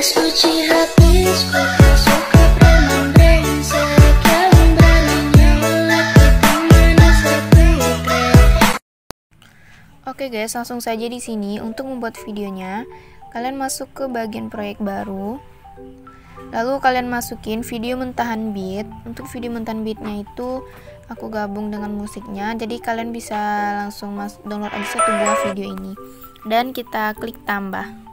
suci habis, bukan suka preman brengsek yang beraninya ulat di mana sepikret. Oke guys, langsung saja di sini untuk membuat videonya. Kalian masuk ke bagian proyek baru. Lalu kalian masukin video mentahan beat. Untuk video mentahan beatnya itu aku gabung dengan musiknya. Jadi kalian bisa langsung download aja satu buah video ini. Dan kita klik tambah.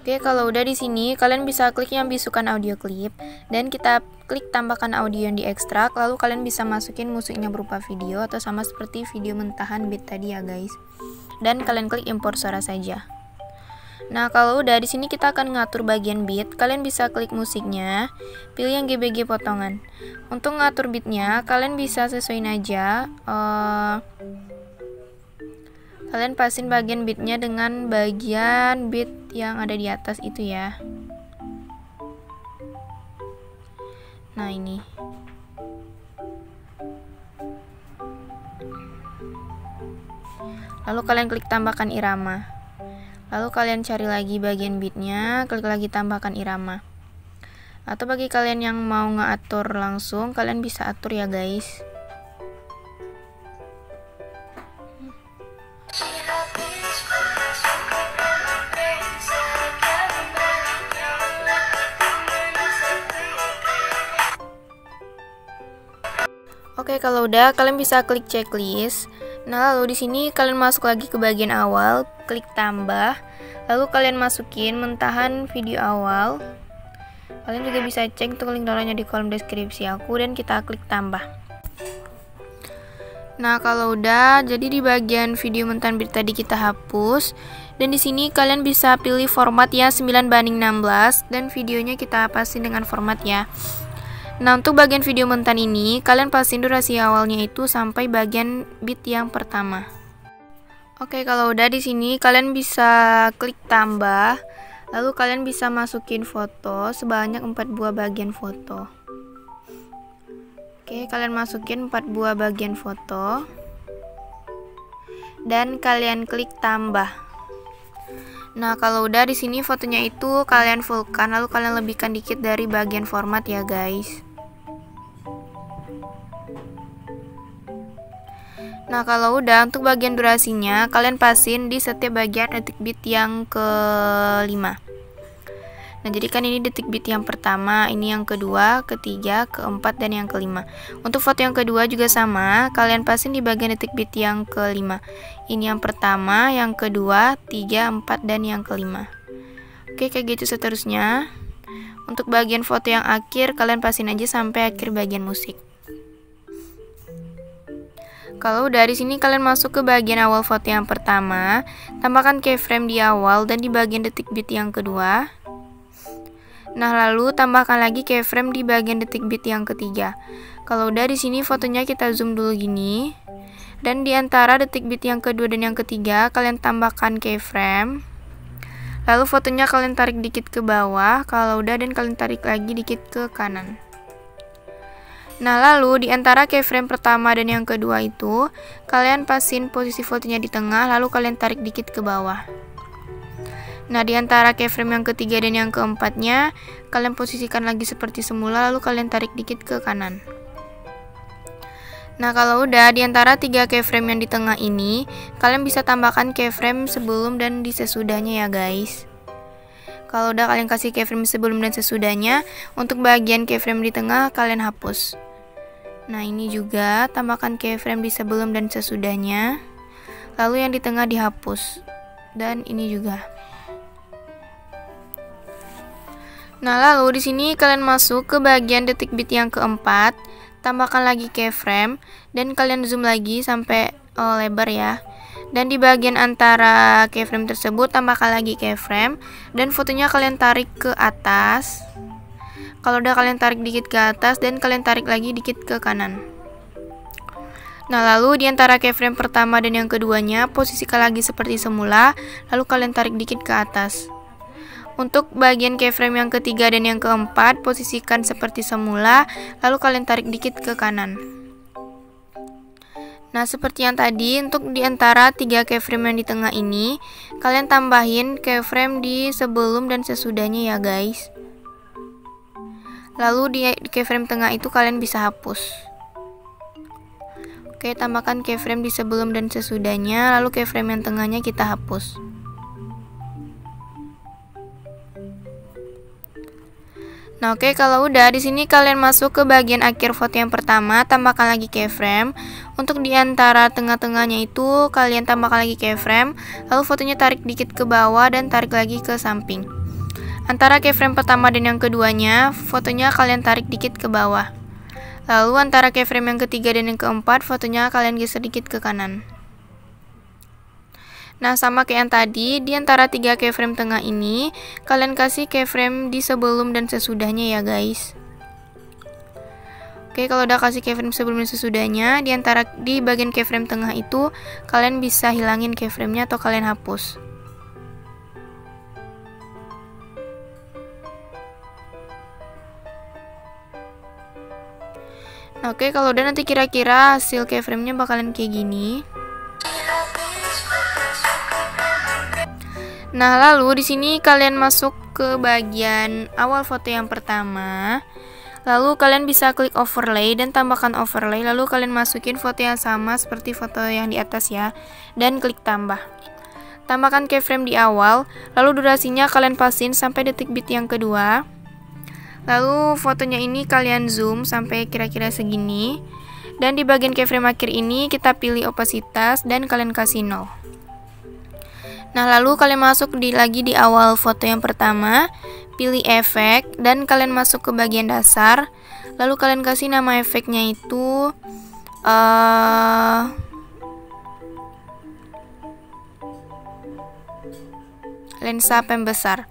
Oke, kalau udah di sini kalian bisa klik yang bisukan audio klip dan kita klik tambahkan audio yang diekstrak, lalu kalian bisa masukin musiknya berupa video atau sama seperti video mentahan beat tadi ya guys. Dan kalian klik import suara saja. Nah, kalau udah di sini kita akan ngatur bagian beat. Kalian bisa klik musiknya, pilih yang GBG potongan. Untuk ngatur beatnya kalian bisa sesuaiin aja. Kalian pasin bagian beatnya dengan bagian beat yang ada di atas itu ya. Nah ini. Lalu kalian klik tambahkan irama. Lalu kalian cari lagi bagian beatnya, klik lagi tambahkan irama. Atau bagi kalian yang mau ngatur langsung, kalian bisa atur ya guys. Oke, kalau udah kalian bisa klik checklist. Nah, lalu di sini kalian masuk lagi ke bagian awal, klik tambah. Lalu kalian masukin mentahan video awal. Kalian juga bisa cek untuk link downloadnya di kolom deskripsi aku dan kita klik tambah. Nah, kalau udah, jadi di bagian video mentahan beat tadi kita hapus. Dan di sini kalian bisa pilih format ya 9:16 dan videonya kita pasin dengan format ya. Nah, untuk bagian video mentahan ini, kalian pasin durasi awalnya itu sampai bagian beat yang pertama. Oke, kalau udah di sini kalian bisa klik tambah, lalu kalian bisa masukin foto sebanyak 4 buah bagian foto. Oke, kalian masukin 4 buah bagian foto. Dan kalian klik tambah. Nah, kalau udah di sini fotonya itu kalian fullkan, lalu kalian lebihkan dikit dari bagian format ya guys. Nah, kalau udah untuk bagian durasinya kalian pasin di setiap bagian detik beat yang ke-5. Nah, jadi kan ini detik beat yang pertama, ini yang kedua, ketiga, keempat, dan yang ke-5. Untuk foto yang kedua juga sama, kalian pasin di bagian detik beat yang ke-5. Ini yang pertama, yang kedua, 3, 4, dan yang ke-5. Oke, kayak gitu seterusnya. Untuk bagian foto yang akhir, kalian pasin aja sampai akhir bagian musik. Kalau udah di sini kalian masuk ke bagian awal foto yang pertama, tambahkan keyframe di awal dan di bagian detik beat yang kedua. Nah, lalu tambahkan lagi keyframe di bagian detik beat yang ketiga. Kalau udah di sini fotonya kita zoom dulu gini. Dan di antara detik beat yang kedua dan yang ketiga, kalian tambahkan keyframe. Lalu fotonya kalian tarik dikit ke bawah, kalau udah dan kalian tarik lagi dikit ke kanan. Nah, lalu di antara keyframe pertama dan yang kedua itu, kalian pasin posisi fotonya di tengah, lalu kalian tarik dikit ke bawah. Nah, di antara keyframe yang ketiga dan yang keempatnya, kalian posisikan lagi seperti semula, lalu kalian tarik dikit ke kanan. Nah, kalau udah di antara 3 keyframe yang di tengah ini, kalian bisa tambahkan keyframe sebelum dan di sesudahnya ya guys. Kalau udah kalian kasih keyframe sebelum dan sesudahnya, untuk bagian keyframe di tengah kalian hapus. Nah, ini juga tambahkan keyframe di sebelum dan sesudahnya. Lalu yang di tengah dihapus. Dan ini juga. Nah, lalu di sini kalian masuk ke bagian detik beat yang keempat, tambahkan lagi keyframe dan kalian zoom lagi sampai lebar ya. Dan di bagian antara keyframe tersebut tambahkan lagi keyframe dan fotonya kalian tarik ke atas. Kalau udah kalian tarik dikit ke atas dan kalian tarik lagi dikit ke kanan. Nah, lalu di antara keyframe pertama dan yang keduanya posisikan lagi seperti semula, lalu kalian tarik dikit ke atas. Untuk bagian keyframe yang ketiga dan yang keempat posisikan seperti semula, lalu kalian tarik dikit ke kanan. Nah, seperti yang tadi, untuk di antara 3 keyframe yang di tengah ini, kalian tambahin keyframe di sebelum dan sesudahnya ya guys. Lalu di keyframe tengah itu kalian bisa hapus. Oke, tambahkan keyframe di sebelum dan sesudahnya, lalu keyframe yang tengahnya kita hapus. Nah, oke, kalau udah di sini kalian masuk ke bagian akhir foto yang pertama, tambahkan lagi keyframe. Untuk di antara tengah-tengahnya itu kalian tambahkan lagi keyframe, lalu fotonya tarik dikit ke bawah dan tarik lagi ke samping. Antara keyframe pertama dan yang keduanya, fotonya kalian tarik dikit ke bawah. Lalu antara keyframe yang ketiga dan yang keempat, fotonya kalian geser dikit ke kanan. Nah, sama kayak yang tadi, di antara 3 keyframe tengah ini, kalian kasih keyframe di sebelum dan sesudahnya ya guys. Oke, kalau udah kasih keyframe sebelum dan sesudahnya, di bagian keyframe tengah itu, kalian bisa hilangin keyframe-nya atau kalian hapus. Nah, oke, kalau udah nanti kira-kira hasil keyframe-nya bakalan kayak gini. Nah, lalu di sini kalian masuk ke bagian awal foto yang pertama. Lalu kalian bisa klik overlay dan tambahkan overlay. Lalu kalian masukin foto yang sama seperti foto yang di atas ya. Dan klik tambah. Tambahkan keyframe di awal. Lalu durasinya kalian pasin sampai detik bit yang kedua. Lalu fotonya ini kalian zoom sampai kira-kira segini. Dan di bagian keyframe akhir ini kita pilih opasitas dan kalian kasih 0. Nah, lalu kalian masuk lagi di awal foto yang pertama, pilih efek, dan kalian masuk ke bagian dasar. Lalu kalian kasih nama efeknya itu lensa pembesar.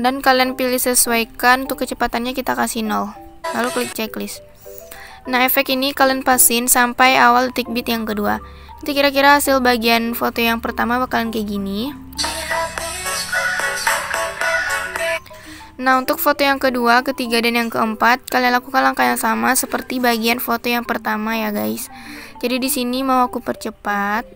Dan kalian pilih sesuaikan, untuk kecepatannya kita kasih 0. Lalu klik checklist. Nah, efek ini kalian pasin sampai awal detik bit yang kedua. Nanti kira-kira hasil bagian foto yang pertama bakalan kayak gini. Nah, untuk foto yang kedua, ketiga, dan yang keempat, kalian lakukan langkah yang sama seperti bagian foto yang pertama ya guys. Jadi di sini mau aku percepat.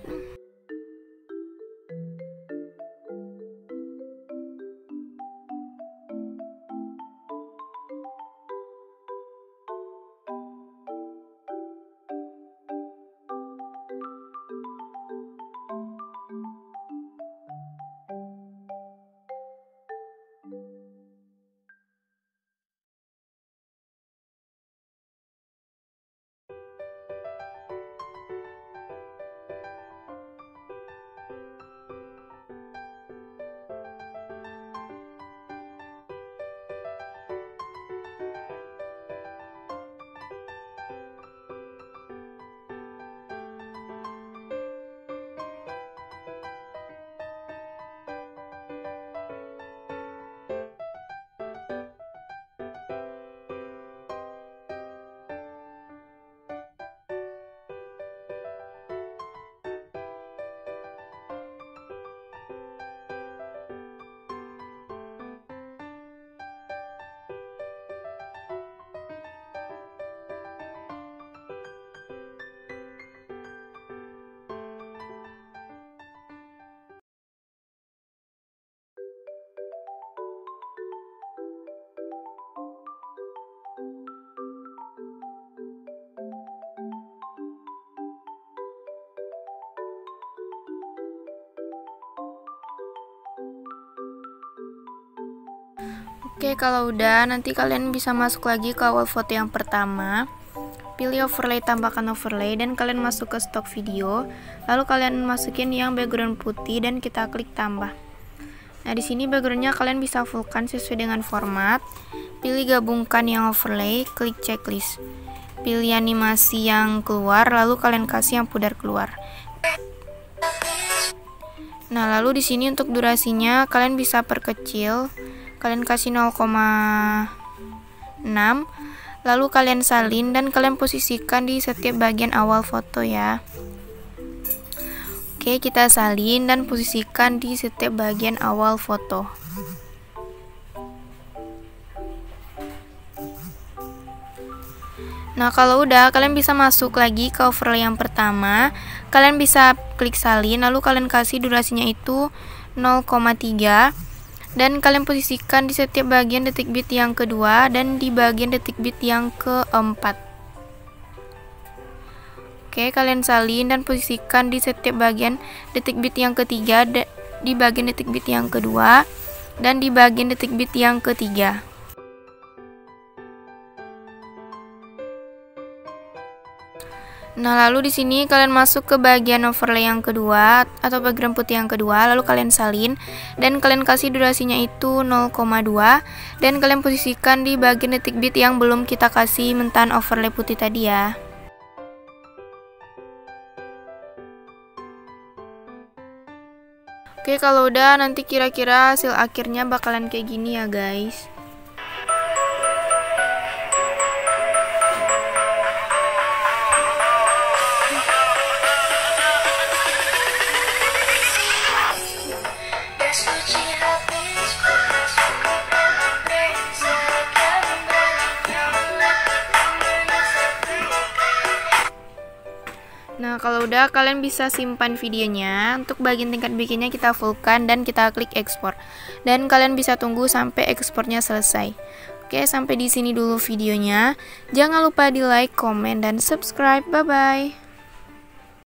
Oke, kalau udah, nanti kalian bisa masuk lagi ke awal foto yang pertama. Pilih overlay, tambahkan overlay, dan kalian masuk ke stok video. Lalu kalian masukin yang background putih dan kita klik tambah. Nah, di sini backgroundnya kalian bisa fullkan sesuai dengan format. Pilih gabungkan yang overlay, klik checklist. Pilih animasi yang keluar, lalu kalian kasih yang pudar keluar. Nah, lalu di sini untuk durasinya kalian bisa perkecil. Kalian kasih 0,6. Lalu kalian salin dan kalian posisikan di setiap bagian awal foto ya. Oke, kita salin dan posisikan di setiap bagian awal foto. Nah, kalau udah, kalian bisa masuk lagi ke overlay yang pertama. Kalian bisa klik salin, lalu kalian kasih durasinya itu 0,3. Dan kalian posisikan di setiap bagian detik bit yang kedua dan di bagian detik bit yang keempat. Oke, kalian salin dan posisikan di setiap bagian detik bit yang ketiga, di bagian detik bit yang kedua, dan di bagian detik bit yang ketiga. Nah, lalu di sini kalian masuk ke bagian overlay yang kedua atau background putih yang kedua, lalu kalian salin dan kalian kasih durasinya itu 0,2 dan kalian posisikan di bagian detik bit yang belum kita kasih mentan overlay putih tadi ya. Oke, kalau udah nanti kira-kira hasil akhirnya bakalan kayak gini ya guys. Nah, kalau udah kalian bisa simpan videonya. Untuk bagian tingkat bikinnya kita fullkan dan kita klik ekspor. Dan kalian bisa tunggu sampai ekspornya selesai. Oke, sampai di sini dulu videonya. Jangan lupa di like, komen, dan subscribe. Bye bye.